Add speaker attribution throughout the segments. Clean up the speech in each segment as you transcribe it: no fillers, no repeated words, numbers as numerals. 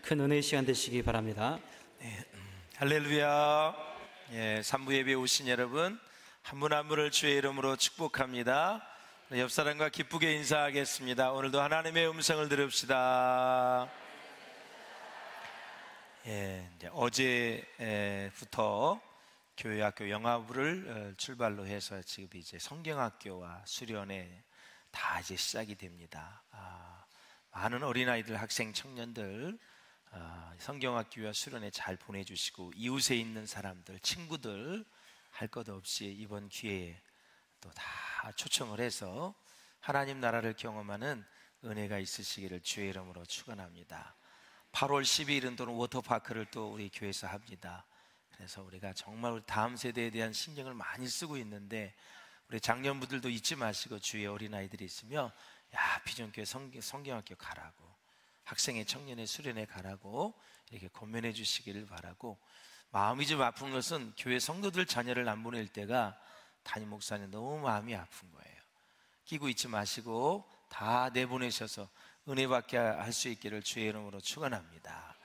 Speaker 1: 큰 은혜의 시간 되시기 바랍니다.
Speaker 2: 할렐루야. 3부 예배에 오신 여러분 한 분 한 분을 주의 이름으로 축복합니다. 옆 사람과 기쁘게 인사하겠습니다. 오늘도 하나님의 음성을 들읍시다. 이제 어제부터 교회학교 영화부를 출발로 해서 지금 이제 성경학교와 수련회 다 이제 시작이 됩니다. 많은 어린아이들, 학생, 청년들 성경학교와 수련회 잘 보내주시고, 이웃에 있는 사람들, 친구들 할 것 없이 이번 기회에 또 다 초청을 해서 하나님 나라를 경험하는 은혜가 있으시기를 주의 이름으로 축원합니다. 8월 12일은 또는 워터파크를 또 우리 교회에서 합니다. 그래서 우리가 정말 우리 다음 세대에 대한 신경을 많이 쓰고 있는데, 우리 장년부들도 잊지 마시고 주위에 어린아이들이 있으면 비전교회 성경학교 가라고, 학생회 청년회 수련회 가라고 이렇게 권면해 주시기를 바라고, 마음이 좀 아픈 것은 교회 성도들 자녀를 안 보낼 때가 담임 목사님 너무 마음이 아픈 거예요. 끼고 있지 마시고 다 내보내셔서 은혜 받게 할 수 있기를 주의 이름으로 축원합니다.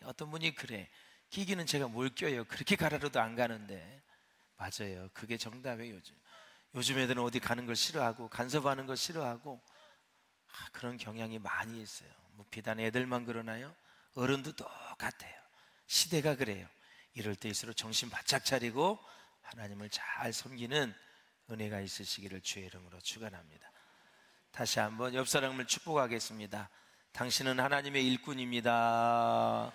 Speaker 2: 어떤 분이 그래, 끼기는 제가 뭘 껴요, 그렇게 가라로도 안 가는데. 맞아요, 그게 정답이에요. 요즘 애들은 어디 가는 걸 싫어하고 간섭하는 걸 싫어하고 그런 경향이 많이 있어요. 뭐 비단 애들만 그러나요? 어른도 똑같아요. 시대가 그래요. 이럴 때일수록 정신 바짝 차리고 하나님을 잘 섬기는 은혜가 있으시기를 주의 이름으로 축원합니다. 다시 한번 옆 사람을 축복하겠습니다. 당신은 하나님의 일꾼입니다.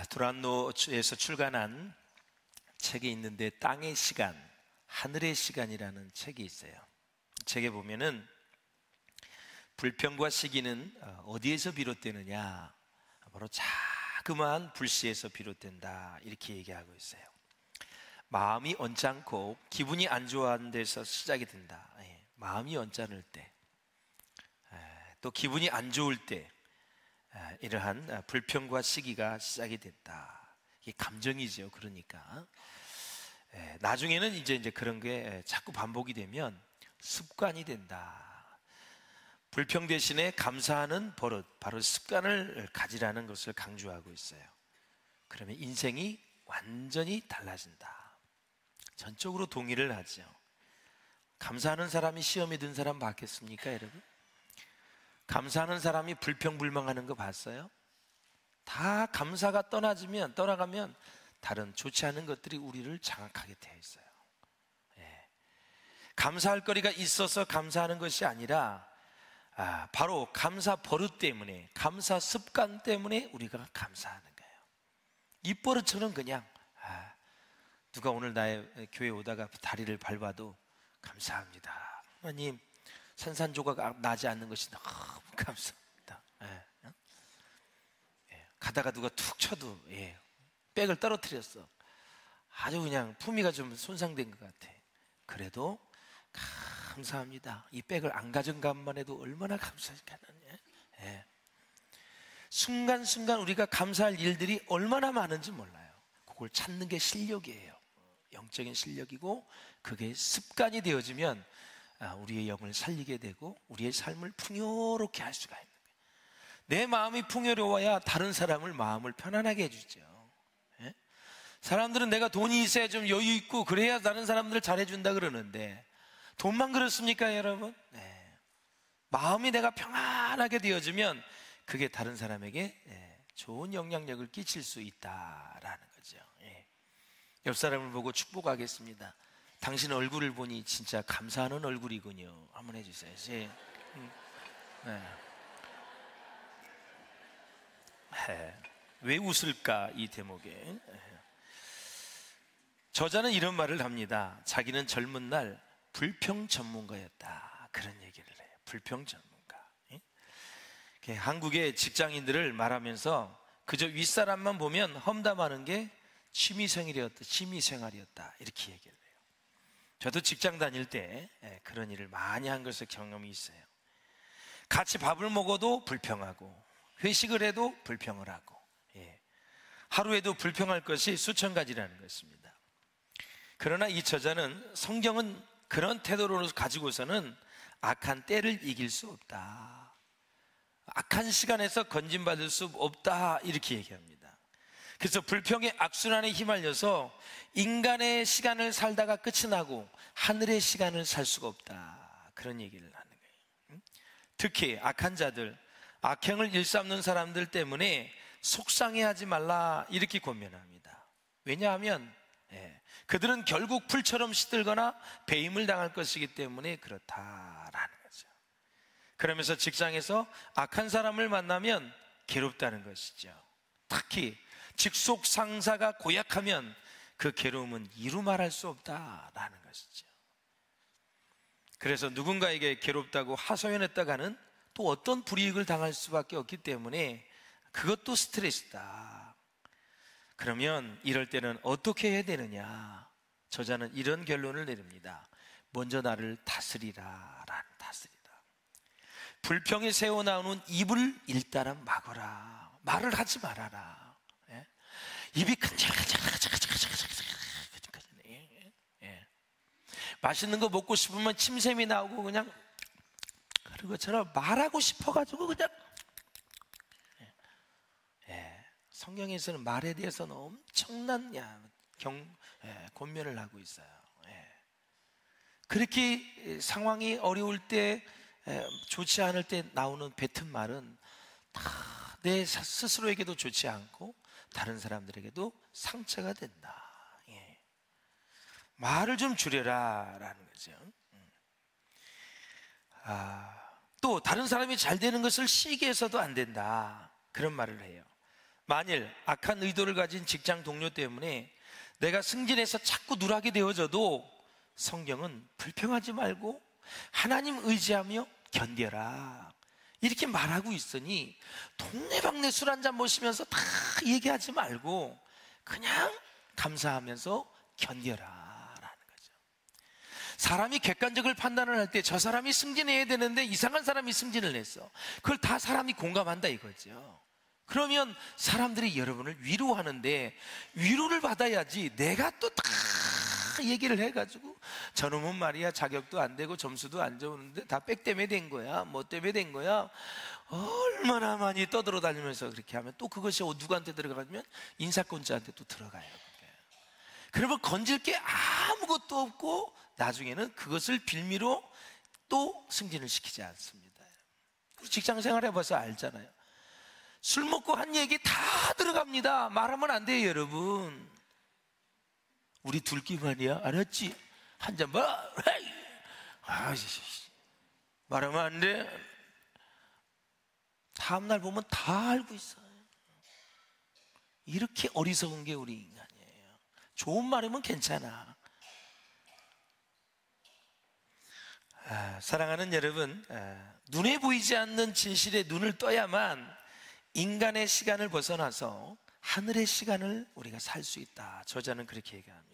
Speaker 2: 두란노에서 출간한 책이 있는데, 땅의 시간, 하늘의 시간이라는 책이 있어요. 책에 보면은 불평과 시기는 어디에서 비롯되느냐, 바로 자그마한 불씨에서 비롯된다, 이렇게 얘기하고 있어요. 마음이 언짢고 기분이 안 좋아하는 데서 시작이 된다. 마음이 언짢을 때, 또 기분이 안 좋을 때 이러한 불평과 시기가 시작이 됐다. 이게 감정이죠. 그러니까 나중에는 이제 그런 게 자꾸 반복이 되면 습관이 된다. 불평 대신에 감사하는 버릇, 바로 습관을 가지라는 것을 강조하고 있어요. 그러면 인생이 완전히 달라진다. 전적으로 동의를 하죠. 감사하는 사람이 시험에 든 사람 봤겠습니까, 여러분? 감사하는 사람이 불평불만하는 거 봤어요? 다 감사가 떠나가면 다른 좋지 않은 것들이 우리를 장악하게 되어 있어요. 감사할 거리가 있어서 감사하는 것이 아니라 바로 감사 버릇 때문에, 감사 습관 때문에 우리가 감사하는 거예요. 입버릇처럼 그냥 누가 오늘 나의 교회 오다가 다리를 밟아도 감사합니다. 하나님, 산산조각 나지 않는 것이 너무 감사합니다. 가다가 누가 툭 쳐도 백을 떨어뜨렸어. 아주 그냥 품위가 좀 손상된 것 같아. 그래도 감사합니다. 이 백을 안 가진 것만 해도 얼마나 감사할까요? 순간순간 우리가 감사할 일들이 얼마나 많은지 몰라요. 그걸 찾는 게 실력이에요. 영적인 실력이고, 그게 습관이 되어지면 우리의 영을 살리게 되고 우리의 삶을 풍요롭게 할 수가 있는 거예요. 내 마음이 풍요로워야 다른 사람을 마음을 편안하게 해주죠. 사람들은 내가 돈이 있어야 좀 여유 있고 그래야 다른 사람들을 잘해준다 그러는데, 돈만 그렇습니까, 여러분? 마음이 내가 평안하게 되어지면 그게 다른 사람에게 좋은 영향력을 끼칠 수 있다라는 거죠. 옆 사람을 보고 축복하겠습니다. 당신 얼굴을 보니 진짜 감사하는 얼굴이군요. 한번 해주세요. 왜 웃을까, 이 대목에. 저자는 이런 말을 합니다. 자기는 젊은 날 불평 전문가였다, 그런 얘기를 해요. 불평 전문가. 한국의 직장인들을 말하면서 그저 윗사람만 보면 험담하는 게 취미생활이었다, 이렇게 얘기를 해요. 저도 직장 다닐 때 그런 일을 많이 한 것을 경험이 있어요. 같이 밥을 먹어도 불평하고, 회식을 해도 불평을 하고, 하루에도 불평할 것이 수천 가지라는 것입니다. 그러나 이 저자는 성경은 그런 태도를 가지고서는 악한 때를 이길 수 없다. 악한 시간에서 건진받을 수 없다. 이렇게 얘기합니다. 그래서 불평의 악순환에 휘말려서 인간의 시간을 살다가 끝이 나고 하늘의 시간을 살 수가 없다. 그런 얘기를 하는 거예요. 특히 악한 자들, 악행을 일삼는 사람들 때문에 속상해하지 말라 이렇게 권면합니다. 왜냐하면 그들은 결국 풀처럼 시들거나 배임을 당할 것이기 때문에 그렇다라는 거죠. 그러면서 직장에서 악한 사람을 만나면 괴롭다는 것이죠. 특히 직속 상사가 고약하면 그 괴로움은 이루 말할 수 없다라는 것이죠. 그래서 누군가에게 괴롭다고 하소연했다가는 또 어떤 불이익을 당할 수밖에 없기 때문에 그것도 스트레스다. 그러면 이럴 때는 어떻게 해야 되느냐? 저자는 이런 결론을 내립니다. 먼저 나를 다스리라. 다스리라. 불평이 새어나오는 입을 일단은 막어라. 말을 하지 말아라. 입이 맛있는 거 먹고 싶으면 침샘이 나오고 그냥 그런 것처럼 말하고 싶어가지고 그냥 성경에서는 말에 대해서는 엄청난 권면을 하고 있어요. 그렇게 상황이 어려울 때, 좋지 않을 때 나오는 뱉은 말은 다 내 스스로에게도 좋지 않고 다른 사람들에게도 상처가 된다. 말을 좀 줄여라 라는 거죠. 또 다른 사람이 잘 되는 것을 시기해서도 안 된다, 그런 말을 해요. 만일 악한 의도를 가진 직장 동료 때문에 내가 승진해서 자꾸 누락이 되어져도 성경은 불평하지 말고 하나님 의지하며 견뎌라 이렇게 말하고 있으니 동네방네 술 한잔 마시면서 다 얘기하지 말고 그냥 감사하면서 견뎌라 라는 거죠. 사람이 객관적을 판단을 할 때 저 사람이 승진해야 되는데 이상한 사람이 승진을 했어. 그걸 다 사람이 공감한다 이거죠. 그러면 사람들이 여러분을 위로하는데 위로를 받아야지 내가 또 다 얘기를 해가지고 저놈은 말이야 자격도 안 되고 점수도 안 좋은데 다 백 때문에 된 거야, 뭐 때문에 된 거야, 얼마나 많이 떠들어 다니면서 그렇게 하면 또 그것이 누구한테 들어가면 인사권자한테 또 들어가요. 그러면 건질 게 아무것도 없고 나중에는 그것을 빌미로 또 승진을 시키지 않습니다. 우리 직장 생활 해봐서 알잖아요. 술 먹고 한 얘기 다 들어갑니다. 말하면 안 돼요 여러분. 우리 둘끼만이야, 알았지? 한 잔 봐. 말하면 안 돼. 다음날 보면 다 알고 있어요. 이렇게 어리석은 게 우리 인간이에요. 좋은 말이면 괜찮아. 사랑하는 여러분, 눈에 보이지 않는 진실에 눈을 떠야만 인간의 시간을 벗어나서 하늘의 시간을 우리가 살 수 있다. 저자는 그렇게 얘기합니다.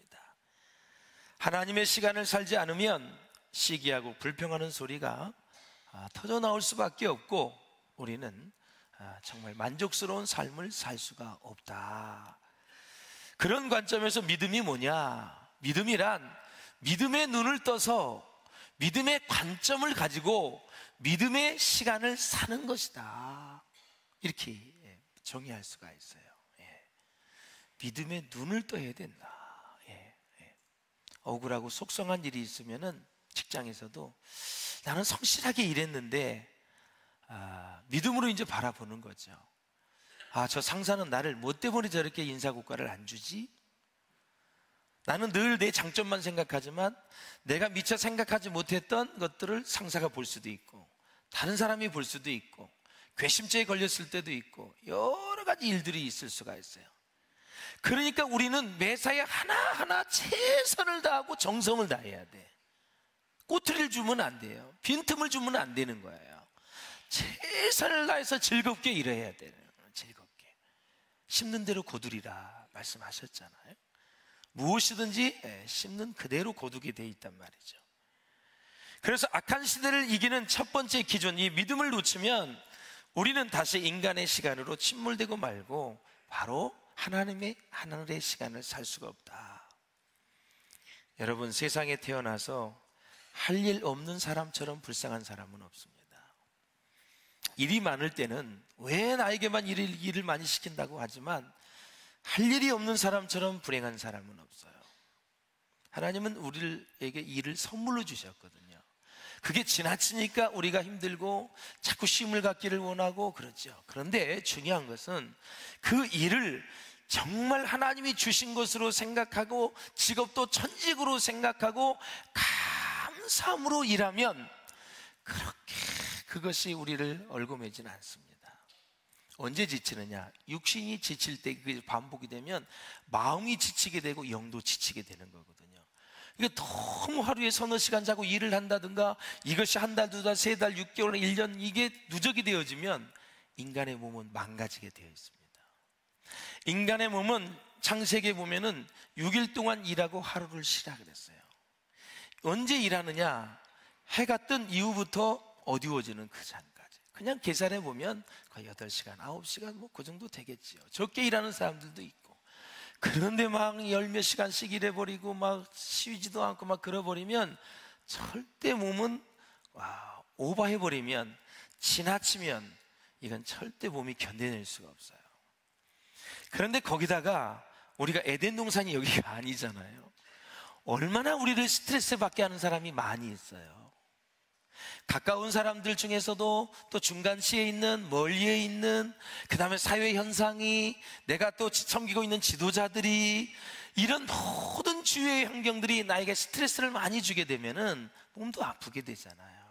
Speaker 2: 하나님의 시간을 살지 않으면 시기하고 불평하는 소리가 터져 나올 수밖에 없고 우리는 정말 만족스러운 삶을 살 수가 없다. 그런 관점에서 믿음이 뭐냐? 믿음이란 믿음의 눈을 떠서 믿음의 관점을 가지고 믿음의 시간을 사는 것이다. 이렇게 정의할 수가 있어요. 믿음의 눈을 떠야 된다. 억울하고 속상한 일이 있으면은 직장에서도 나는 성실하게 일했는데 믿음으로 이제 바라보는 거죠. 저 상사는 나를 뭐 때문에 저렇게 인사고과를 안 주지? 나는 늘 내 장점만 생각하지만 내가 미처 생각하지 못했던 것들을 상사가 볼 수도 있고 다른 사람이 볼 수도 있고 괘씸죄에 걸렸을 때도 있고 여러 가지 일들이 있을 수가 있어요. 그러니까 우리는 매사에 하나하나 최선을 다하고 정성을 다해야 돼. 꼬투리를 주면 안 돼요. 빈틈을 주면 안 되는 거예요. 최선을 다해서 즐겁게 일해야 돼요. 즐겁게. 심는 대로 거두리라 말씀하셨잖아요. 무엇이든지 심는 그대로 거두게 돼 있단 말이죠. 그래서 악한 시대를 이기는 첫 번째 기준, 이 믿음을 놓치면 우리는 다시 인간의 시간으로 침몰되고 말고 바로 하나님의 하늘의 시간을 살 수가 없다. 여러분, 세상에 태어나서 할 일 없는 사람처럼 불쌍한 사람은 없습니다. 일이 많을 때는 왜 나에게만 일을 많이 시킨다고 하지만 할 일이 없는 사람처럼 불행한 사람은 없어요. 하나님은 우리에게 일을 선물로 주셨거든요. 그게 지나치니까 우리가 힘들고 자꾸 쉼을 갖기를 원하고 그러죠. 그런데 중요한 것은 그 일을 정말 하나님이 주신 것으로 생각하고 직업도 천직으로 생각하고 감사함으로 일하면 그렇게 그것이 우리를 얽어매지는 않습니다. 언제 지치느냐? 육신이 지칠 때 그게 반복이 되면 마음이 지치게 되고 영도 지치게 되는 거거든요. 이게 너무 하루에 서너 시간 자고 일을 한다든가 이것이 한 달, 두 달, 세 달, 6개월, 1년 이게 누적이 되어지면 인간의 몸은 망가지게 되어 있습니다. 인간의 몸은 창세기에 보면은 6일 동안 일하고 하루를 쉬라 그랬어요. 언제 일하느냐? 해가 뜬 이후부터 어두워지는 그 전까지. 그냥 계산해 보면 거의 8시간, 9시간 뭐 그 정도 되겠지요. 적게 일하는 사람들도 있고. 그런데 막 10몇 시간씩 일해버리고 막 쉬지도 않고 막 그러버리면 절대 몸은 오버해버리면, 지나치면 이건 절대 몸이 견뎌낼 수가 없어요. 그런데 거기다가 우리가 에덴 동산이 여기가 아니잖아요. 얼마나 우리를 스트레스 받게 하는 사람이 많이 있어요. 가까운 사람들 중에서도 또 중간시에 있는, 멀리에 있는, 그 다음에 사회 현상이, 내가 또 섬기고 있는 지도자들이, 이런 모든 주위의 환경들이 나에게 스트레스를 많이 주게 되면은 몸도 아프게 되잖아요.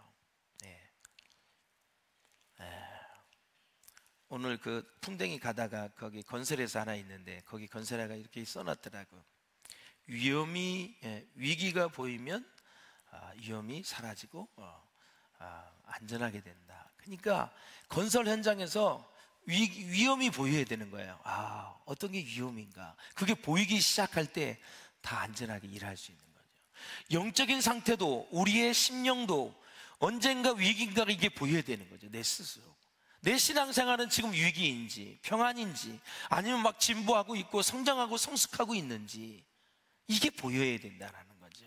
Speaker 2: 오늘 그 풍뎅이 가다가 거기 건설회사 하나 있는데 거기 건설회가 이렇게 써놨더라고요. 위기가 보이면 위험이 사라지고 안전하게 된다. 그러니까 건설 현장에서 위험이 보여야 되는 거예요. 어떤 게 위험인가? 그게 보이기 시작할 때 다 안전하게 일할 수 있는 거죠. 영적인 상태도, 우리의 심령도 언젠가 위기인가가 이게 보여야 되는 거죠. 내 스스로. 내 신앙생활은 지금 위기인지 평안인지 아니면 막 진보하고 있고 성장하고 성숙하고 있는지 이게 보여야 된다는 거죠.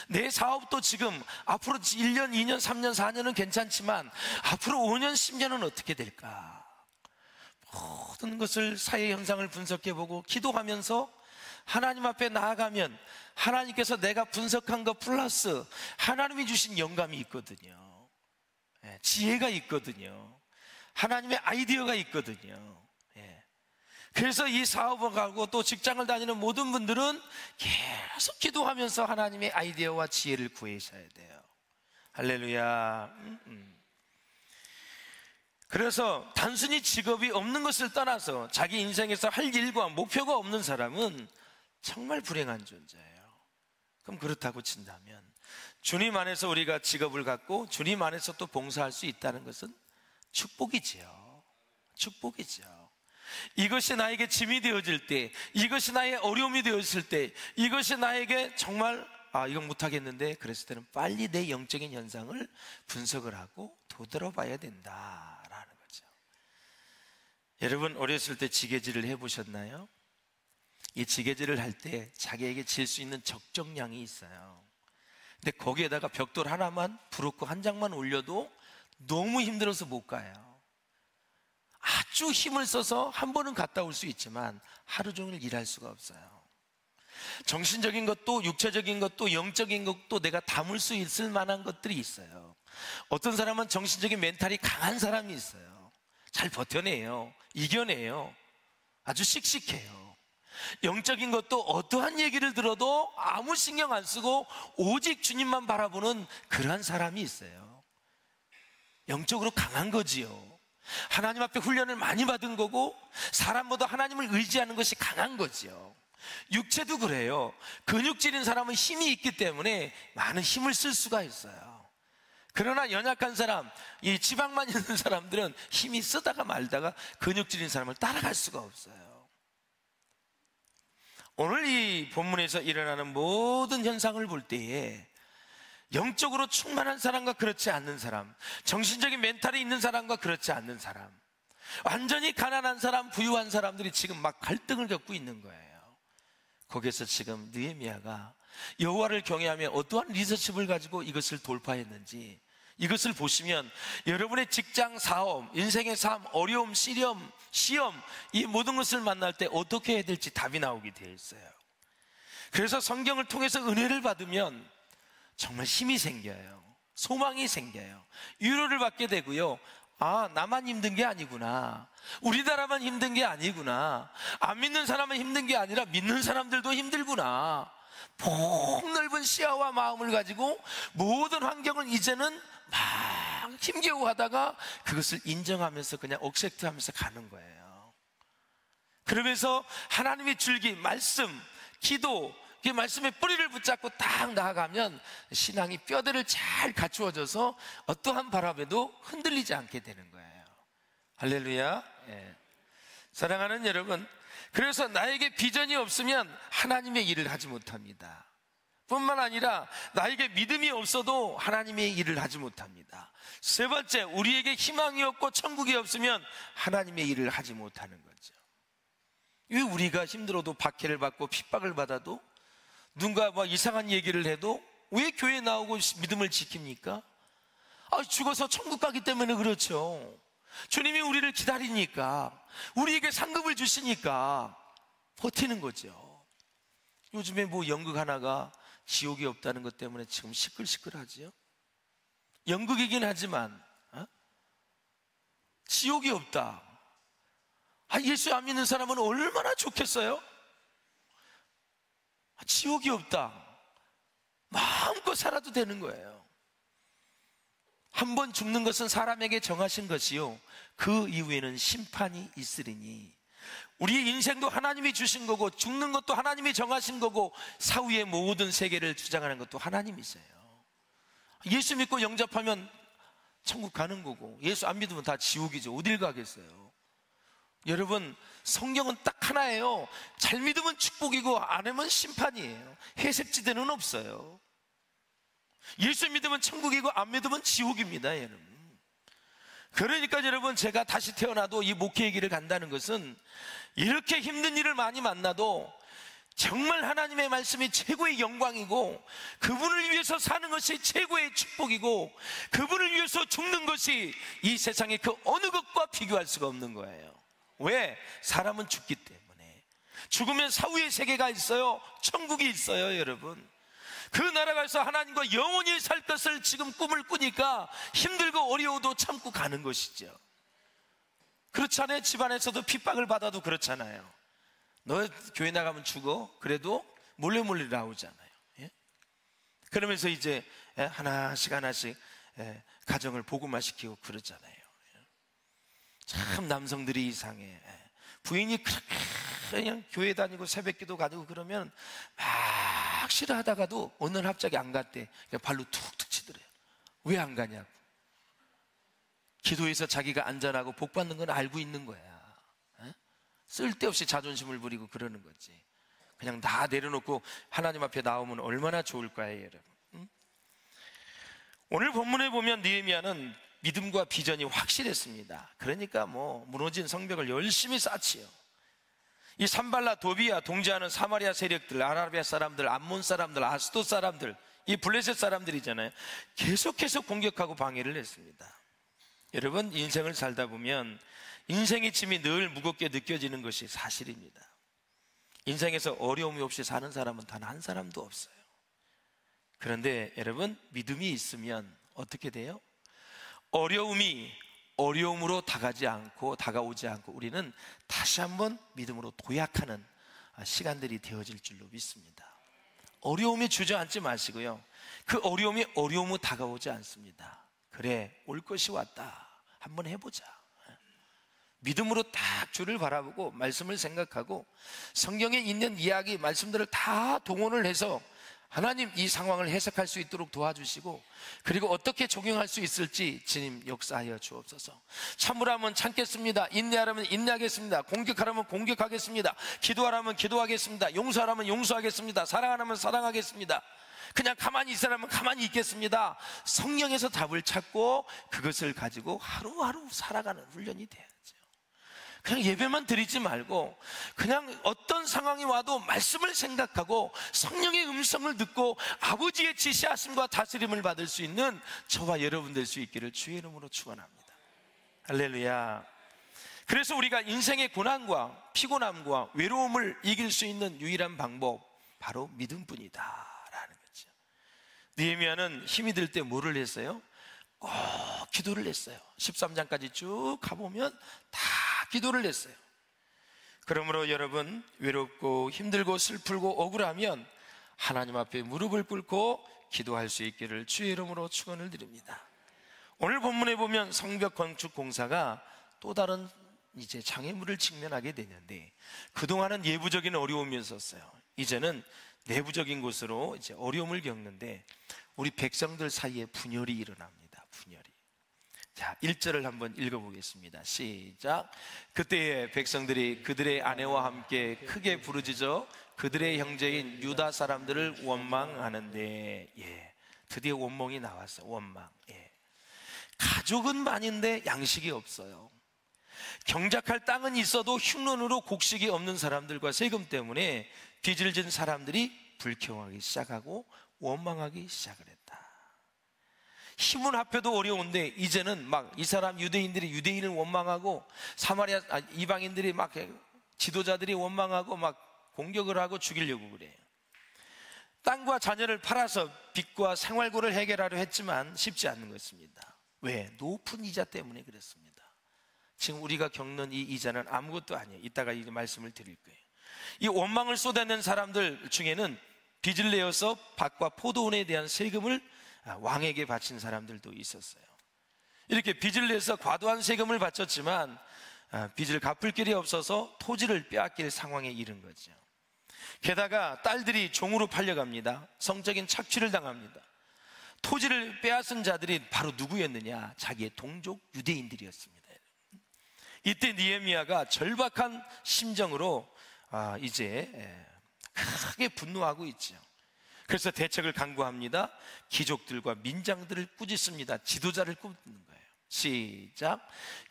Speaker 2: 내 사업도 지금 앞으로 1년, 2년, 3년, 4년은 괜찮지만 앞으로 5년, 10년은 어떻게 될까? 모든 것을 사회 현상을 분석해보고 기도하면서 하나님 앞에 나아가면 하나님께서 내가 분석한 것 플러스 하나님이 주신 영감이 있거든요. 지혜가 있거든요. 하나님의 아이디어가 있거든요. 그래서 이 사업을 가고 또 직장을 다니는 모든 분들은 계속 기도하면서 하나님의 아이디어와 지혜를 구하셔야 돼요. 할렐루야. 그래서 단순히 직업이 없는 것을 떠나서 자기 인생에서 할 일과 목표가 없는 사람은 정말 불행한 존재예요. 그럼 그렇다고 친다면 주님 안에서 우리가 직업을 갖고 주님 안에서 또 봉사할 수 있다는 것은 축복이지요. 축복이죠. 이것이 나에게 짐이 되어질 때, 이것이 나의 어려움이 되었을 때, 이것이 나에게 정말 이건 못하겠는데 그랬을 때는 빨리 내 영적인 현상을 분석을 하고 되돌아봐야 된다라는 거죠. 여러분 어렸을 때 지게질을 해보셨나요? 이 지게질을 할 때 자기에게 질 수 있는 적정량이 있어요. 근데 거기에다가 벽돌 하나만 부럽고 한 장만 올려도 너무 힘들어서 못 가요. 아주 힘을 써서 한 번은 갔다 올 수 있지만 하루 종일 일할 수가 없어요. 정신적인 것도 육체적인 것도 영적인 것도 내가 담을 수 있을 만한 것들이 있어요. 어떤 사람은 정신적인 멘탈이 강한 사람이 있어요. 잘 버텨내요. 이겨내요. 아주 씩씩해요. 영적인 것도 어떠한 얘기를 들어도 아무 신경 안 쓰고 오직 주님만 바라보는 그러한 사람이 있어요. 영적으로 강한 거지요. 하나님 앞에 훈련을 많이 받은 거고 사람보다 하나님을 의지하는 것이 강한 거지요. 육체도 그래요. 근육질인 사람은 힘이 있기 때문에 많은 힘을 쓸 수가 있어요. 그러나 연약한 사람, 이 지방만 있는 사람들은 힘이 쓰다가 말다가 근육질인 사람을 따라갈 수가 없어요. 오늘 이 본문에서 일어나는 모든 현상을 볼 때에 영적으로 충만한 사람과 그렇지 않는 사람, 정신적인 멘탈이 있는 사람과 그렇지 않는 사람, 완전히 가난한 사람, 부유한 사람들이 지금 막 갈등을 겪고 있는 거예요. 거기에서 지금 느헤미야가 여호와를 경외하며 어떠한 리더십을 가지고 이것을 돌파했는지 이것을 보시면 여러분의 직장, 사업, 인생의 삶, 어려움, 시험 이 모든 것을 만날 때 어떻게 해야 될지 답이 나오게 되어 있어요. 그래서 성경을 통해서 은혜를 받으면 정말 힘이 생겨요. 소망이 생겨요. 위로를 받게 되고요. 아, 나만 힘든 게 아니구나. 우리나라만 힘든 게 아니구나. 안 믿는 사람은 힘든 게 아니라 믿는 사람들도 힘들구나. 폭넓은 시야와 마음을 가지고 모든 환경을 이제는 막 힘겨워하다가 그것을 인정하면서 그냥 억셉트하면서 가는 거예요. 그러면서 하나님의 줄기, 말씀, 기도, 그 말씀의 뿌리를 붙잡고 딱 나아가면 신앙이 뼈대를 잘 갖추어져서 어떠한 바람에도 흔들리지 않게 되는 거예요. 할렐루야. 예. 사랑하는 여러분, 그래서 나에게 비전이 없으면 하나님의 일을 하지 못합니다. 뿐만 아니라 나에게 믿음이 없어도 하나님의 일을 하지 못합니다. 세 번째, 우리에게 희망이 없고 천국이 없으면 하나님의 일을 하지 못하는 거죠. 왜 우리가 힘들어도 박해를 받고 핍박을 받아도 누군가 막 이상한 얘기를 해도 왜 교회에 나오고 믿음을 지킵니까? 죽어서 천국 가기 때문에 그렇죠. 주님이 우리를 기다리니까, 우리에게 상급을 주시니까 버티는 거죠. 요즘에 뭐 연극 하나가 지옥이 없다는 것 때문에 지금 시끌시끌하지요. 연극이긴 하지만 지옥이 없다. 예수 안 믿는 사람은 얼마나 좋겠어요? 지옥이 없다. 마음껏 살아도 되는 거예요. 한 번 죽는 것은 사람에게 정하신 것이요, 그 이후에는 심판이 있으리니. 우리의 인생도 하나님이 주신 거고, 죽는 것도 하나님이 정하신 거고, 사후의 모든 세계를 주장하는 것도 하나님이세요. 예수 믿고 영접하면 천국 가는 거고, 예수 안 믿으면 다 지옥이죠. 어딜 가겠어요? 여러분, 성경은 딱 하나예요. 잘 믿으면 축복이고 안 하면 심판이에요. 회색지대는 없어요. 예수 믿으면 천국이고 안 믿으면 지옥입니다, 여러분. 그러니까 여러분, 제가 다시 태어나도 이 목회의 길을 간다는 것은 이렇게 힘든 일을 많이 만나도 정말 하나님의 말씀이 최고의 영광이고, 그분을 위해서 사는 것이 최고의 축복이고, 그분을 위해서 죽는 것이 이 세상의 그 어느 것과 비교할 수가 없는 거예요. 왜? 사람은 죽기 때문에. 죽으면 사후의 세계가 있어요. 천국이 있어요, 여러분. 그 나라가서 하나님과 영원히 살 것을 지금 꿈을 꾸니까 힘들고 어려워도 참고 가는 것이죠. 그렇잖아요. 집안에서도 핍박을 받아도 그렇잖아요. 너 교회 나가면 죽어? 그래도 몰래 나오잖아요. 예? 그러면서 이제 하나씩 가정을 복음화시키고 그러잖아요. 참 남성들이 이상해. 부인이 그냥 교회 다니고 새벽기도 가지고 그러면 막 싫어하다가도 어느 날 갑자기 안 갔대. 그냥 발로 툭툭 치더래요. 왜 안 가냐고. 기도에서 자기가 안전하고 복 받는 건 알고 있는 거야. 쓸데없이 자존심을 부리고 그러는 거지. 그냥 다 내려놓고 하나님 앞에 나오면 얼마나 좋을까요, 여러분? 오늘 본문에 보면 느헤미야는 믿음과 비전이 확실했습니다. 그러니까 무너진 성벽을 열심히 쌓지요. 이 산발라, 도비야, 동지하는 사마리아 세력들, 아라비아 사람들, 암몬 사람들, 아스돗 사람들, 이 블레셋 사람들이잖아요. 계속해서 공격하고 방해를 했습니다. 여러분, 인생을 살다 보면 인생의 짐이 늘 무겁게 느껴지는 것이 사실입니다. 인생에서 어려움이 없이 사는 사람은 단 한 사람도 없어요. 그런데 여러분, 믿음이 있으면 어떻게 돼요? 어려움이 어려움으로 다가오지 않고 우리는 다시 한번 믿음으로 도약하는 시간들이 되어질 줄로 믿습니다. 어려움이 주저앉지 마시고요, 그 어려움이 어려움으로 다가오지 않습니다. 그래, 올 것이 왔다, 한번 해보자. 믿음으로 딱 주를 바라보고 말씀을 생각하고 성경에 있는 이야기, 말씀들을 다 동원을 해서 하나님, 이 상황을 해석할 수 있도록 도와주시고, 그리고 어떻게 적용할 수 있을지 주님 역사하여 주옵소서. 참으라면 참겠습니다. 인내하라면 인내하겠습니다. 공격하라면 공격하겠습니다. 기도하라면 기도하겠습니다. 용서하라면 용서하겠습니다. 사랑하라면 사랑하겠습니다. 그냥 가만히 있으라면 가만히 있겠습니다. 성령에서 답을 찾고 그것을 가지고 하루하루 살아가는 훈련이 돼야죠. 그냥 예배만 드리지 말고 그냥 어떤 상황이 와도 말씀을 생각하고 성령의 음성을 듣고 아버지의 지시하심과 다스림을 받을 수 있는 저와 여러분 될 수 있기를 주의 이름으로 축원합니다. 할렐루야. 그래서 우리가 인생의 고난과 피곤함과 외로움을 이길 수 있는 유일한 방법, 바로 믿음뿐이다 라는 거죠. 느헤미야는 힘이 들 때 뭐를 했어요? 꼭 기도를 했어요. 13장까지 쭉 가보면 다 기도를 했어요. 그러므로 여러분, 외롭고 힘들고 슬프고 억울하면 하나님 앞에 무릎을 꿇고 기도할 수 있기를 주의 이름으로 축원을 드립니다. 오늘 본문에 보면 성벽 건축 공사가 또 다른 이제 장애물을 직면하게 되는데, 그동안은 예부적인 어려움이었었어요. 이제는 내부적인 것으로 이제 어려움을 겪는데 우리 백성들 사이에 분열이 일어납니다. 분열이. 자, 1절을 한번 읽어보겠습니다. 시작. 그때에 백성들이 그들의 아내와 함께 크게 부르짖어 그들의 형제인 유다 사람들을 원망하는데, 드디어 원망이 나왔어요. 원망. 가족은 많은데 양식이 없어요. 경작할 땅은 있어도 흉년으로 곡식이 없는 사람들과 세금 때문에 빚을 진 사람들이 불평하기 시작하고 원망하기 시작을 했다. 힘은 합해도 어려운데 이제는 막 이 사람 유대인들이 유대인을 원망하고 사마리아 이방인들이 막 지도자들이 원망하고 막 공격을 하고 죽이려고 그래요. 땅과 자녀를 팔아서 빚과 생활고를 해결하려 했지만 쉽지 않는 것입니다. 왜? 높은 이자 때문에 그랬습니다. 지금 우리가 겪는 이 이자는 아무것도 아니에요. 이따가 이 말씀을 드릴 거예요. 이 원망을 쏟아낸 사람들 중에는 빚을 내어서 밭과 포도원에 대한 세금을 왕에게 바친 사람들도 있었어요. 이렇게 빚을 내서 과도한 세금을 바쳤지만 빚을 갚을 길이 없어서 토지를 빼앗길 상황에 이른 거죠. 게다가 딸들이 종으로 팔려갑니다. 성적인 착취를 당합니다. 토지를 빼앗은 자들이 바로 누구였느냐? 자기의 동족 유대인들이었습니다. 이때 느헤미야가 절박한 심정으로 이제 크게 분노하고 있죠. 그래서 대책을 강구합니다. 귀족들과 민장들을 꾸짖습니다. 지도자를 꾸짖는 거예요. 시작.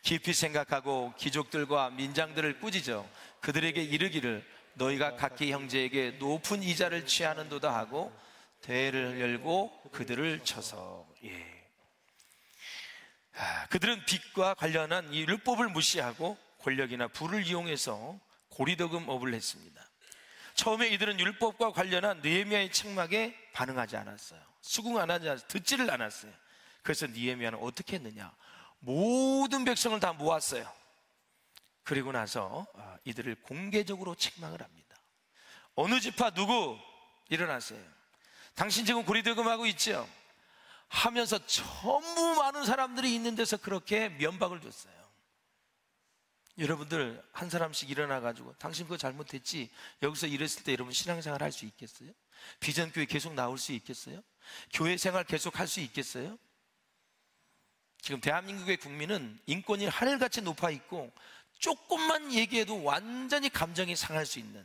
Speaker 2: 깊이 생각하고 귀족들과 민장들을 꾸짖어 그들에게 이르기를 너희가 각기 형제에게 높은 이자를 취하는도다 하고 대회를 열고 그들을 쳐서. 그들은 빚과 관련한 이 율법을 무시하고 권력이나 부를 이용해서 고리도금업을 했습니다. 처음에 이들은 율법과 관련한 느헤미야의 책망에 반응하지 않았어요. 수긍 안 하지 않았어요. 듣지를 않았어요. 그래서 느헤미야는 어떻게 했느냐? 모든 백성을 다 모았어요. 그리고 나서 이들을 공개적으로 책망을 합니다. 어느 지파 누구 일어나세요. 당신 지금 고리도금하고 있죠? 하면서 전부 많은 사람들이 있는 데서 그렇게 면박을 줬어요. 여러분들 한 사람씩 일어나가지고 당신 그거 잘못했지, 여기서 이랬을 때 여러분 신앙생활 할 수 있겠어요? 비전교회 계속 나올 수 있겠어요? 교회 생활 계속 할 수 있겠어요? 지금 대한민국의 국민은 인권이 하늘같이 높아 있고 조금만 얘기해도 완전히 감정이 상할 수 있는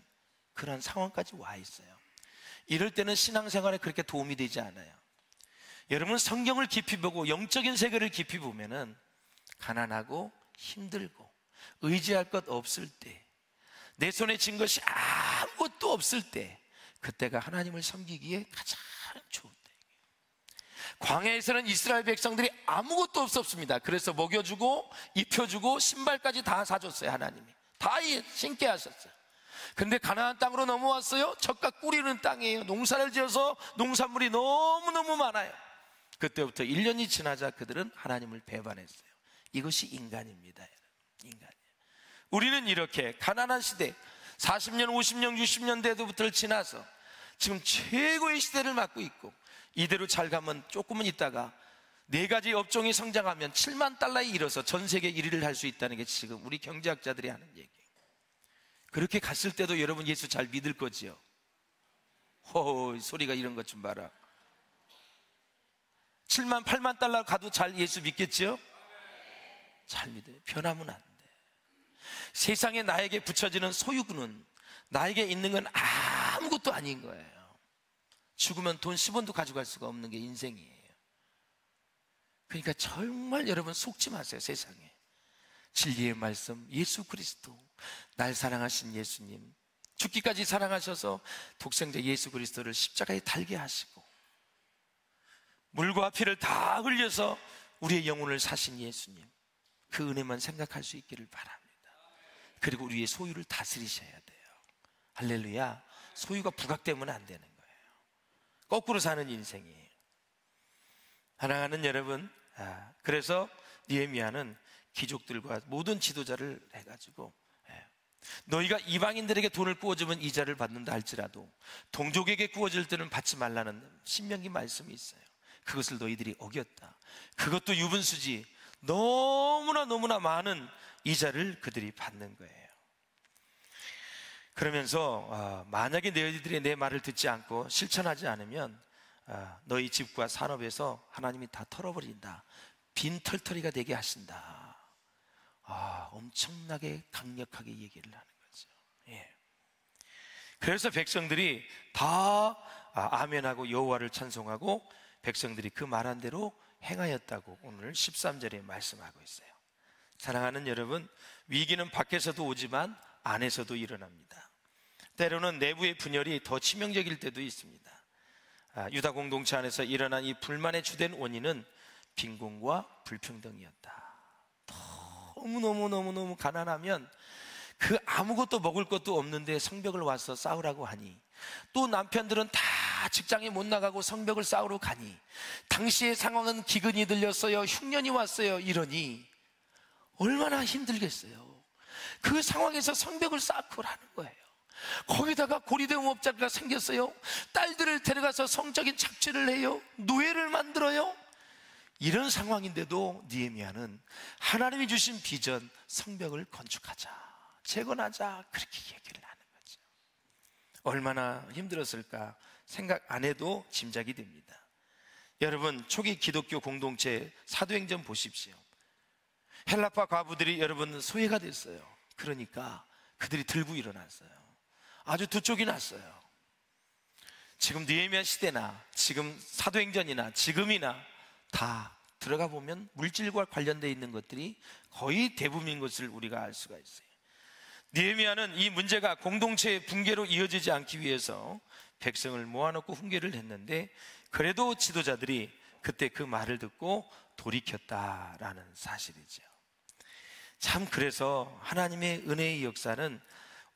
Speaker 2: 그런 상황까지 와 있어요. 이럴 때는 신앙생활에 그렇게 도움이 되지 않아요. 여러분 성경을 깊이 보고 영적인 세계를 깊이 보면은 가난하고 힘들고 의지할 것 없을 때, 내 손에 쥔 것이 아무것도 없을 때, 그때가 하나님을 섬기기에 가장 좋은 때. 광야에서는 이스라엘 백성들이 아무것도 없었습니다. 그래서 먹여주고 입혀주고 신발까지 다 사줬어요. 하나님이 다 신게 하셨어요. 근데 가나안 땅으로 넘어왔어요. 젖과 꿀이는 땅이에요. 농사를 지어서 농산물이 너무너무 많아요. 그때부터 1년이 지나자 그들은 하나님을 배반했어요. 이것이 인간입니다. 인간이에요. 우리는 이렇게 가난한 시대 40년, 50년, 60년 대도부터를 지나서 지금 최고의 시대를 맞고 있고, 이대로 잘 가면 조금은 있다가 4가지 업종이 성장하면 7만 달러에 이르러서 전 세계 1위를 할 수 있다는 게 지금 우리 경제학자들이 하는 얘기예요. 그렇게 갔을 때도 여러분 예수 잘 믿을 거지요? 소리가 이런 것 좀 봐라. 7만, 8만 달러 가도 잘 예수 믿겠지요? 잘 믿어요. 변하면 안 돼. 세상에 나에게 붙여지는 소유구는 나에게 있는 건 아무것도 아닌 거예요. 죽으면 돈 10원도 가져갈 수가 없는 게 인생이에요. 그러니까 정말 여러분 속지 마세요. 세상에 진리의 말씀 예수 그리스도, 날 사랑하신 예수님, 죽기까지 사랑하셔서 독생자 예수 그리스도를 십자가에 달게 하시고 물과 피를 다 흘려서 우리의 영혼을 사신 예수님, 그 은혜만 생각할 수 있기를 바랍니다. 그리고 우리의 소유를 다스리셔야 돼요. 할렐루야. 소유가 부각되면 안 되는 거예요. 거꾸로 사는 인생이에요. 사랑하는 여러분, 그래서 느헤미야는 귀족들과 모든 지도자를 해가지고 너희가 이방인들에게 돈을 구워주면 이자를 받는다 할지라도 동족에게 구워줄 때는 받지 말라는 신명기 말씀이 있어요. 그것을 너희들이 어겼다. 그것도 유분수지. 너무나 많은 이자를 그들이 받는 거예요. 그러면서 만약에 너희들이 내 말을 듣지 않고 실천하지 않으면 너희 집과 산업에서 하나님이 다 털어버린다. 빈털터리가 되게 하신다. 엄청나게 강력하게 얘기를 하는 거죠. 예. 그래서 백성들이 다 아멘하고 여호와를 찬송하고 백성들이 그 말한 대로 행하였다고 오늘 13절에 말씀하고 있어요. 사랑하는 여러분, 위기는 밖에서도 오지만 안에서도 일어납니다. 때로는 내부의 분열이 더 치명적일 때도 있습니다. 유다 공동체 안에서 일어난 이 불만의 주된 원인은 빈곤과 불평등이었다. 너무너무 가난하면 그 아무것도 먹을 것도 없는데 성벽을 와서 싸우라고 하니, 또 남편들은 다 직장에 못 나가고 성벽을 싸우러 가니, 당시의 상황은 기근이 들렸어요, 흉년이 왔어요, 이러니 얼마나 힘들겠어요. 그 상황에서 성벽을 쌓고 하는 거예요. 거기다가 고리대공업자가 생겼어요. 딸들을 데려가서 성적인 착취를 해요. 노예를 만들어요. 이런 상황인데도 느헤미야는 하나님이 주신 비전, 성벽을 건축하자, 재건하자, 그렇게 얘기를 하는 거죠. 얼마나 힘들었을까 생각 안 해도 짐작이 됩니다. 여러분, 초기 기독교 공동체 사도행전 보십시오. 헬라파 과부들이 여러분 소외가 됐어요. 그러니까 그들이 들고 일어났어요. 아주 두 쪽이 났어요. 지금 느헤미야 시대나 지금 사도행전이나 지금이나 다 들어가 보면 물질과 관련되어 있는 것들이 거의 대부분인 것을 우리가 알 수가 있어요. 느헤미야는 이 문제가 공동체의 붕괴로 이어지지 않기 위해서 백성을 모아놓고 훈계를 했는데, 그래도 지도자들이 그때 그 말을 듣고 돌이켰다라는 사실이죠. 참, 그래서 하나님의 은혜의 역사는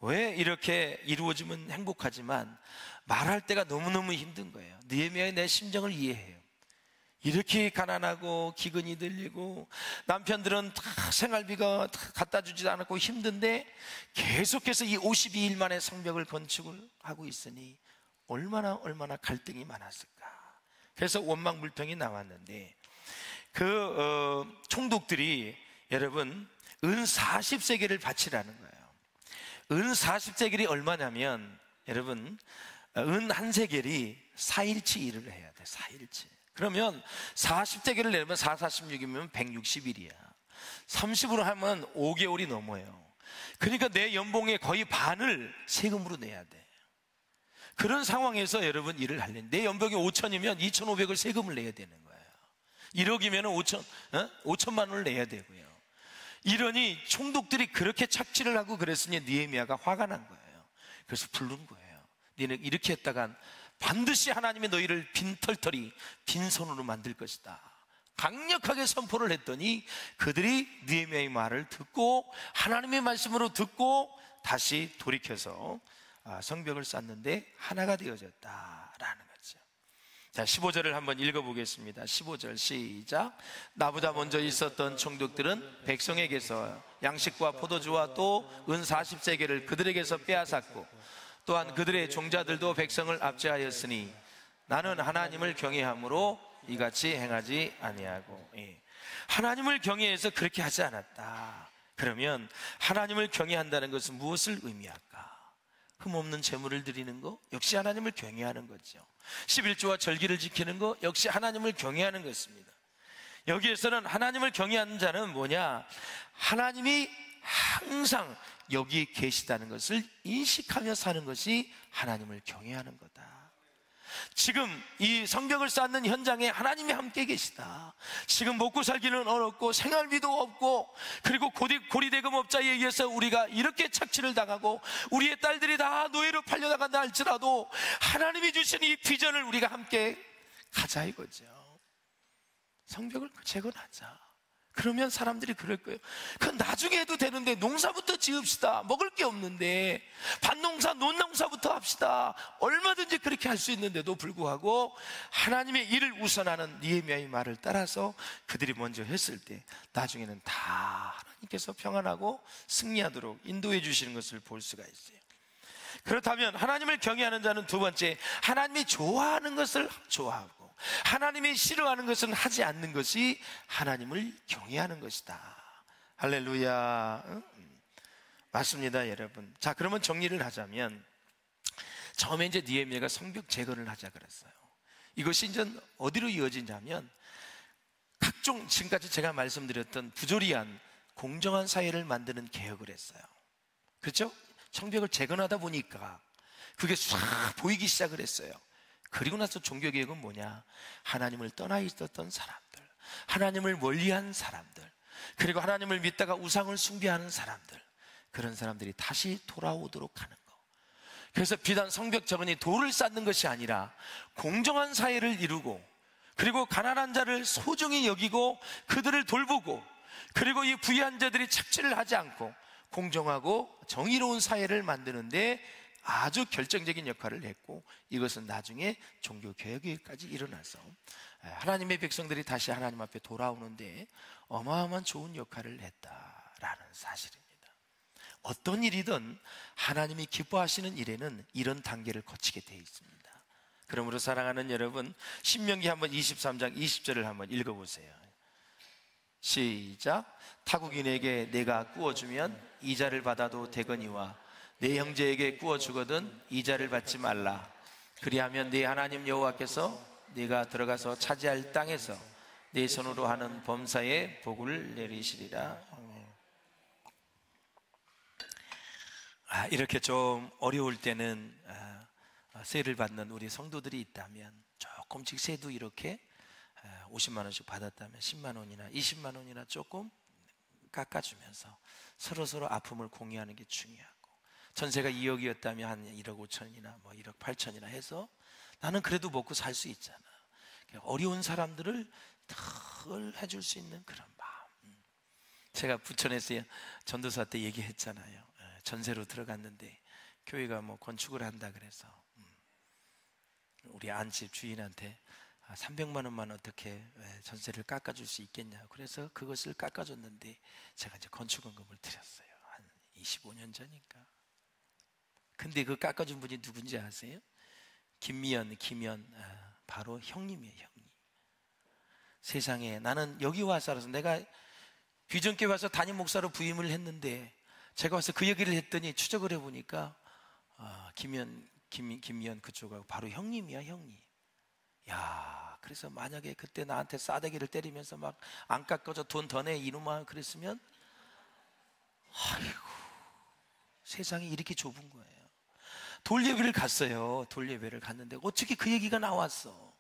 Speaker 2: 왜 이렇게 이루어지면 행복하지만 말할 때가 너무너무 힘든 거예요. 느헤미야의 내 심정을 이해해요. 이렇게 가난하고 기근이 들리고 남편들은 다 생활비가 다 갖다 주지도 않았고 힘든데 계속해서 이 52일 만에 성벽을 건축을 하고 있으니 얼마나 갈등이 많았을까. 그래서 원망불평이 나왔는데, 총독들이 여러분 은 40세겔을 바치라는 거예요. 은 40세겔이 얼마냐면 여러분, 은 한 세겔이 4일치 일을 해야 돼. 4일치. 그러면 40세겔을 내면 4, 46이면 160일이야 30으로 하면 5개월이 넘어요. 그러니까 내 연봉의 거의 반을 세금으로 내야 돼. 그런 상황에서 여러분 일을 하려면 내 연봉이 5천이면 2,500을 세금을 내야 되는 거예요. 1억이면 5천만 원을 내야 되고요. 이러니 총독들이 그렇게 착취를 하고 그랬으니 느헤미야가 화가 난 거예요. 그래서 부른 거예요. 너희는 이렇게 했다간 반드시 하나님이 너희를 빈털터리, 빈손으로 만들 것이다. 강력하게 선포를 했더니 그들이 느헤미야의 말을 듣고 하나님의 말씀으로 듣고 다시 돌이켜서 성벽을 쌓는데 하나가 되어졌다라는 거죠. 자, 15절을 한번 읽어보겠습니다. 15절 시작. 나보다 먼저 있었던 총독들은 백성에게서 양식과 포도주와 또 은 40세겔을 그들에게서 빼앗았고, 또한 그들의 종자들도 백성을 압제하였으니 나는 하나님을 경외함으로 이같이 행하지 아니하고. 하나님을 경외해서 그렇게 하지 않았다. 그러면 하나님을 경외한다는 것은 무엇을 의미할까? 흠없는 제물을 드리는 거 역시 하나님을 경외하는 거죠. 11조와 절기를 지키는 거 역시 하나님을 경외하는 것입니다. 여기에서는 하나님을 경외하는 자는 뭐냐? 하나님이 항상 여기 계시다는 것을 인식하며 사는 것이 하나님을 경외하는 거다. 지금 이 성벽을 쌓는 현장에 하나님이 함께 계시다. 지금 먹고 살기는 어렵고 생활비도 없고, 그리고 고리대금업자에 의해서 우리가 이렇게 착취를 당하고 우리의 딸들이 다 노예로 팔려나간다 할지라도 하나님이 주신 이 비전을 우리가 함께 가자 이거죠. 성벽을 재건하자. 그러면 사람들이 그럴 거예요. 그건 나중에 해도 되는데 농사부터 지읍시다. 먹을 게 없는데 밭농사, 논농사부터 합시다. 얼마든지 그렇게 할 수 있는데도 불구하고 하나님의 일을 우선하는 느헤미야의 말을 따라서 그들이 먼저 했을 때 나중에는 다 하나님께서 평안하고 승리하도록 인도해 주시는 것을 볼 수가 있어요. 그렇다면 하나님을 경외하는 자는 두 번째, 하나님이 좋아하는 것을 좋아하고 하나님이 싫어하는 것은 하지 않는 것이 하나님을 경외하는 것이다. 할렐루야. 맞습니다, 여러분. 자, 그러면 정리를 하자면 처음에 이제 느헤미야가 성벽 재건을 하자 그랬어요. 이것이 이제 어디로 이어지냐면 각종 지금까지 제가 말씀드렸던 부조리한 공정한 사회를 만드는 개혁을 했어요. 그렇죠? 성벽을 재건하다 보니까 그게 싹 보이기 시작을 했어요. 그리고 나서 종교개혁은 뭐냐? 하나님을 떠나 있었던 사람들, 하나님을 멀리한 사람들, 그리고 하나님을 믿다가 우상을 숭배하는 사람들, 그런 사람들이 다시 돌아오도록 하는 거. 그래서 비단 성벽 재건이 돌을 쌓는 것이 아니라 공정한 사회를 이루고, 그리고 가난한 자를 소중히 여기고 그들을 돌보고, 그리고 이 부유한 자들이 착취를 하지 않고 공정하고 정의로운 사회를 만드는데 아주 결정적인 역할을 했고, 이것은 나중에 종교개혁까지 일어나서 하나님의 백성들이 다시 하나님 앞에 돌아오는데 어마어마한 좋은 역할을 했다라는 사실입니다. 어떤 일이든 하나님이 기뻐하시는 일에는 이런 단계를 거치게 되어 있습니다. 그러므로 사랑하는 여러분, 신명기 한번 23장 20절을 한번 읽어보세요. 시작. 타국인에게 내가 구워주면 이자를 받아도 되거니와 내 형제에게 구워주거든 이자를 받지 말라. 그리하면 네 하나님 여호와께서 네가 들어가서 차지할 땅에서 네 손으로 하는 범사에 복을 내리시리라. 이렇게 좀 어려울 때는 세를 받는 우리 성도들이 있다면 조금씩 세도 이렇게 50만 원씩 받았다면 10만 원이나 20만 원이나 조금 깎아주면서 서로 아픔을 공유하는 게 중요하고, 전세가 2억이었다면 한 1억 5천이나 뭐 1억 8천이나 해서 나는 그래도 먹고 살 수 있잖아. 어려운 사람들을 덜 해줄 수 있는 그런 마음. 제가 부천에서 전도사 때 얘기했잖아요. 전세로 들어갔는데 교회가 뭐 건축을 한다 그래서 우리 안집 주인한테 300만 원만 어떻게 전세를 깎아줄 수 있겠냐. 그래서 그것을 깎아줬는데 제가 이제 건축원금을 드렸어요. 한 25년 전인가. 근데 그 깎아준 분이 누군지 아세요? 김연 바로 형님이에요. 형님. 세상에 나는 여기 와서 알아서, 내가 비전교회 와서 담임 목사로 부임을 했는데 제가 와서 그 얘기를 했더니 추적을 해보니까 김연 그쪽하고 바로 형님이야, 형님. 야, 그래서 만약에 그때 나한테 싸대기를 때리면서 막 안 깎아줘 돈 더 내 이놈아 그랬으면, 아이고, 세상이 이렇게 좁은 거예요. 돌예배를 갔어요. 돌예배를 갔는데 어떻게 그 얘기가 나왔어.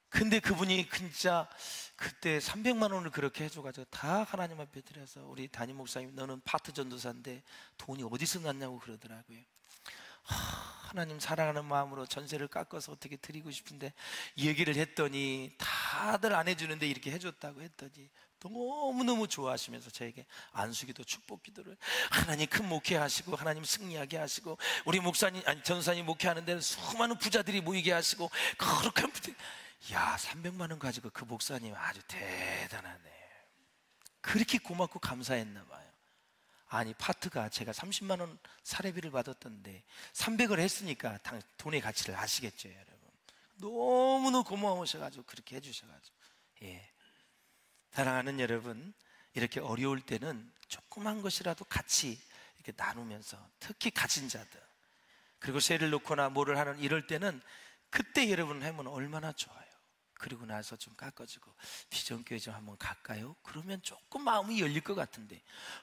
Speaker 2: 근데 그분이 진짜 그때 300만 원을 그렇게 해줘가지고 다 하나님 앞에 드려서, 우리 담임 목사님 너는 파트 전도사인데 돈이 어디서 났냐고 그러더라고요. 하나님 사랑하는 마음으로 전세를 깎아서 어떻게 드리고 싶은데, 이 얘기를 했더니 다들 안 해주는데 이렇게 해줬다고 했더니 너무너무 좋아하시면서 저에게 안수기도 축복 기도를, 하나님 큰 목회하시고 하나님 승리하게 하시고 우리 목사님 전사님 목회하는 데는 수많은 부자들이 모이게 하시고 그렇게 야, 300만 원 가지고 그 목사님 아주 대단하네. 그렇게 고맙고 감사했나 봐요. 아니, 파트가 제가 30만 원 사례비를 받았던데 300을 했으니까 돈의 가치를 아시겠죠, 여러분. 너무너무 고마우셔가지고 그렇게 해주셔가지고. 예. 사랑하는 여러분, 이렇게 어려울 때는 조그만 것이라도 같이 이렇게 나누면서, 특히 가진 자들, 그리고 세를 놓거나 뭐를 하는 이럴 때는 그때 여러분 하면 얼마나 좋아요. 그리고 나서 좀 깎아주고 비전교회 좀 한번 갈까요? 그러면 조금 마음이 열릴 것 같은데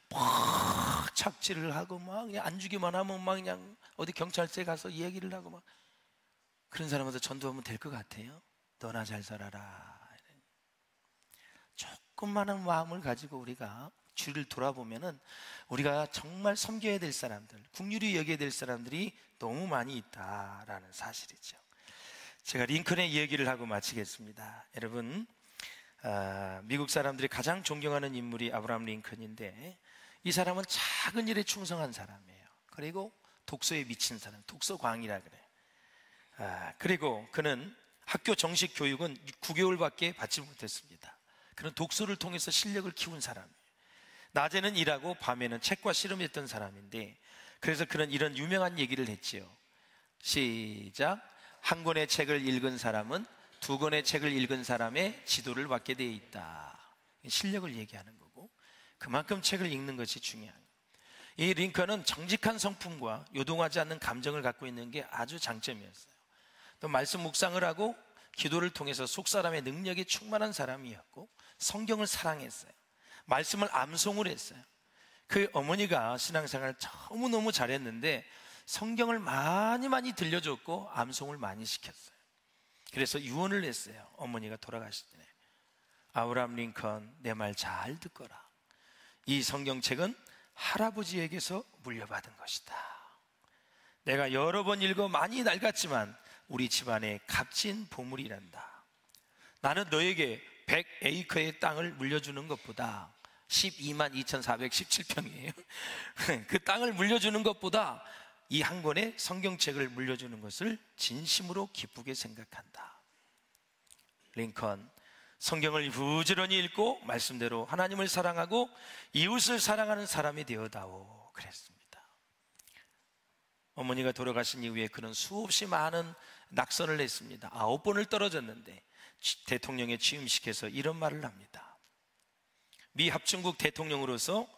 Speaker 2: 막 착취를 하고 막 그냥 안 주기만 하면 막 그냥 어디 경찰서에 가서 얘기를 하고 막, 그런 사람한테 전도하면 될 것 같아요? 너나 잘 살아라. 조금만한 마음을 가지고 우리가 주를 돌아보면은 우리가 정말 섬겨야 될 사람들, 국률이 여겨야 될 사람들이 너무 많이 있다라는 사실이죠. 제가 링컨의 얘기를 하고 마치겠습니다. 여러분, 미국 사람들이 가장 존경하는 인물이 아브라함 링컨인데, 이 사람은 작은 일에 충성한 사람이에요. 그리고 독서에 미친 사람, 독서광이라 그래요. 그리고 그는 학교 정식 교육은 9개월밖에 받지 못했습니다. 그는 독서를 통해서 실력을 키운 사람이에요. 낮에는 일하고 밤에는 책과 씨름했던 사람인데, 그래서 그는 이런 유명한 얘기를 했지요. 시작. 한 권의 책을 읽은 사람은 두 권의 책을 읽은 사람의 지도를 받게 되어 있다. 실력을 얘기하는 거고, 그만큼 책을 읽는 것이 중요한 거예요. 이 링컨은 정직한 성품과 요동하지 않는 감정을 갖고 있는 게 아주 장점이었어요. 또 말씀 묵상을 하고 기도를 통해서 속사람의 능력이 충만한 사람이었고, 성경을 사랑했어요. 말씀을 암송을 했어요. 그 어머니가 신앙생활을 너무너무 잘했는데 성경을 많이 들려줬고 암송을 많이 시켰어요. 그래서 유언을 했어요. 어머니가 돌아가실 때, 아브라함 링컨, 내 말 잘 듣거라. 이 성경책은 할아버지에게서 물려받은 것이다. 내가 여러 번 읽어 많이 낡았지만 우리 집안의 값진 보물이란다. 나는 너에게 100에이커의 땅을 물려주는 것보다, 122,417평이에요. 그 땅을 물려주는 것보다 이 한 권의 성경책을 물려주는 것을 진심으로 기쁘게 생각한다. 링컨, 성경을 부지런히 읽고 말씀대로 하나님을 사랑하고 이웃을 사랑하는 사람이 되어다오 그랬습니다. 어머니가 돌아가신 이후에 그는 수없이 많은 낙선을 했습니다. 9번을 떨어졌는데 대통령에 취임시켜서 이런 말을 합니다. 미 합중국 대통령으로서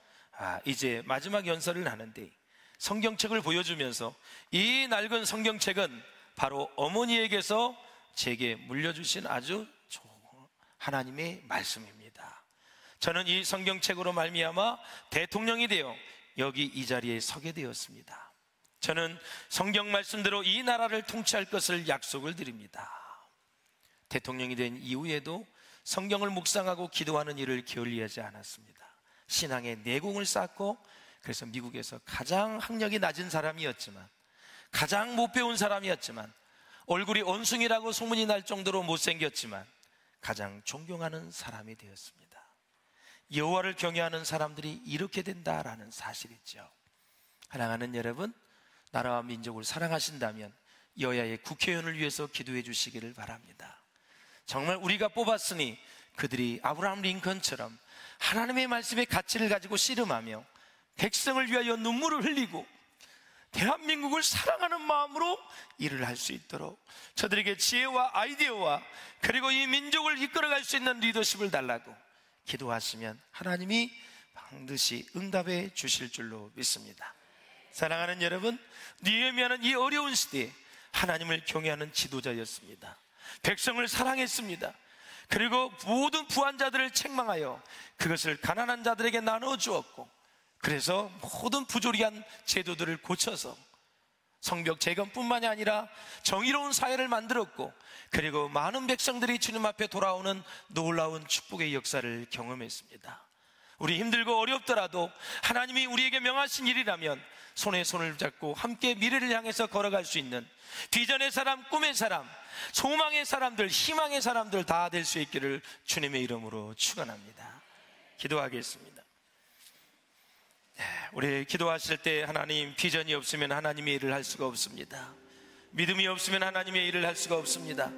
Speaker 2: 이제 마지막 연설을 하는데 성경책을 보여주면서, 이 낡은 성경책은 바로 어머니에게서 제게 물려주신 아주 하나님의 말씀입니다. 저는 이 성경책으로 말미암아 대통령이 되어 여기 이 자리에 서게 되었습니다. 저는 성경 말씀대로 이 나라를 통치할 것을 약속을 드립니다. 대통령이 된 이후에도 성경을 묵상하고 기도하는 일을 게을리하지 않았습니다. 신앙의 내공을 쌓고, 그래서 미국에서 가장 학력이 낮은 사람이었지만, 가장 못 배운 사람이었지만, 얼굴이 원숭이라고 소문이 날 정도로 못생겼지만 가장 존경하는 사람이 되었습니다. 여호와를 경외하는 사람들이 이렇게 된다라는 사실이죠. 사랑하는 여러분, 나라와 민족을 사랑하신다면 여야의 국회의원을 위해서 기도해 주시기를 바랍니다. 정말 우리가 뽑았으니 그들이 아브라함 링컨처럼 하나님의 말씀의 가치를 가지고 씨름하며 백성을 위하여 눈물을 흘리고 대한민국을 사랑하는 마음으로 일을 할 수 있도록 저들에게 지혜와 아이디어와 그리고 이 민족을 이끌어갈 수 있는 리더십을 달라고 기도하시면 하나님이 반드시 응답해 주실 줄로 믿습니다. 사랑하는 여러분, 느헤미야는 이 어려운 시대에 하나님을 경외하는 지도자였습니다. 백성을 사랑했습니다. 그리고 모든 부한 자들을 책망하여 그것을 가난한 자들에게 나눠 주었고, 그래서 모든 부조리한 제도들을 고쳐서 성벽 재건뿐만이 아니라 정의로운 사회를 만들었고, 그리고 많은 백성들이 주님 앞에 돌아오는 놀라운 축복의 역사를 경험했습니다. 우리 힘들고 어렵더라도 하나님이 우리에게 명하신 일이라면 손에 손을 잡고 함께 미래를 향해서 걸어갈 수 있는 비전의 사람, 꿈의 사람, 소망의 사람들, 희망의 사람들 다 될 수 있기를 주님의 이름으로 축원합니다. 기도하겠습니다. 우리 기도하실 때 하나님, 비전이 없으면 하나님의 일을 할 수가 없습니다. 믿음이 없으면 하나님의 일을 할 수가 없습니다.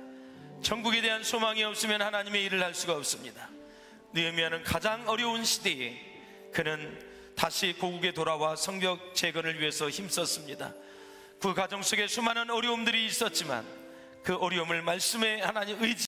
Speaker 2: 천국에 대한 소망이 없으면 하나님의 일을 할 수가 없습니다. 느헤미야는 가장 어려운 시대에 그는 다시 고국에 돌아와 성벽 재건을 위해서 힘썼습니다. 그 과정 속에 수많은 어려움들이 있었지만 그 어려움을 말씀에 하나님 의지